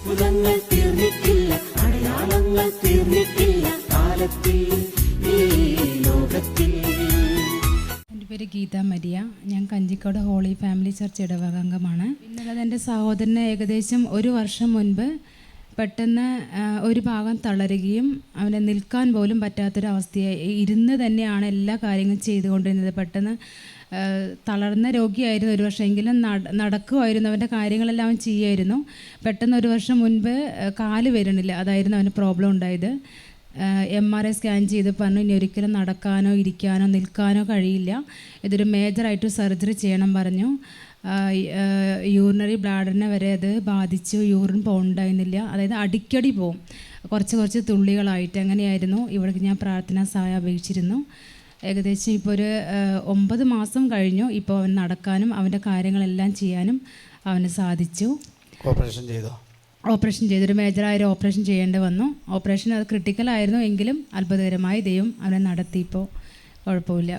അത്ഭുതങ്ങൾ തീർന്നിട്ടില്ല, അടയാളങ്ങൾ തീർന്നിട്ടില്ല കാലത്തിൽ ഈ ലോകത്തിൽ. എൻ്റെ പേര് ഗീത മരിയ. ഞാൻ കഞ്ചിക്കോട് ഹോളി ഫാമിലി ചർച്ച് ഇടവക അംഗമാണ്. പിന്നുള്ളത് എൻ്റെ സഹോദരന് ഏകദേശം 1 വർഷം മുൻപ് പെട്ടെന്ന് ഒരു ഭാഗം തളരുകയും അവനെ നിൽക്കാൻ പോലും പറ്റാത്തൊരവസ്ഥയായി. ഇരുന്ന് തന്നെയാണ് എല്ലാ കാര്യങ്ങളും ചെയ്തുകൊണ്ടിരുന്നത്. പെട്ടെന്ന് തളർന്ന രോഗിയായിരുന്നു. 1 വർഷമെങ്കിലും നടക്കുമായിരുന്നു, അവൻ്റെ കാര്യങ്ങളെല്ലാം അവൻ ചെയ്യുമായിരുന്നു. പെട്ടെന്ന് 1 വർഷം മുൻപ് കാല് വരുന്നില്ല, അതായിരുന്നു അവന് പ്രോബ്ലം ഉണ്ടായത്. MRI സ്കാൻ ചെയ്ത് പറഞ്ഞു ഇനി ഒരിക്കലും നടക്കാനോ ഇരിക്കാനോ നിൽക്കാനോ കഴിയില്ല, ഇതൊരു മേജറായിട്ട് സർജറി ചെയ്യണം പറഞ്ഞു. യൂറിനറി ബ്ലാഡറിനെ വരെ അത് ബാധിച്ചു. യൂറിൻ പോകണ്ടായിരുന്നില്ല, അതായത് അടിക്കടി പോവും, കുറച്ച് തുള്ളികളായിട്ട്. അങ്ങനെയായിരുന്നു. ഇവിടെ ഞാൻ പ്രാർത്ഥനാ സഹായം അപേക്ഷിച്ചിരുന്നു. ഏകദേശം ഇപ്പോൾ ഒരു 9 മാസം കഴിഞ്ഞു. ഇപ്പോൾ അവൻ നടക്കാനും അവൻ്റെ കാര്യങ്ങളെല്ലാം ചെയ്യാനും അവന് സാധിച്ചു. ഓപ്പറേഷൻ ചെയ്തൊരു മേജറായൊരു ഓപ്പറേഷൻ ചെയ്യേണ്ടി വന്നു. ഓപ്പറേഷൻ അത് ക്രിട്ടിക്കലായിരുന്നു, എങ്കിലും അത്ഭുതകരമായി ദൈവം അവനെ നടത്തി. ഇപ്പോൾ കുഴപ്പമില്ല.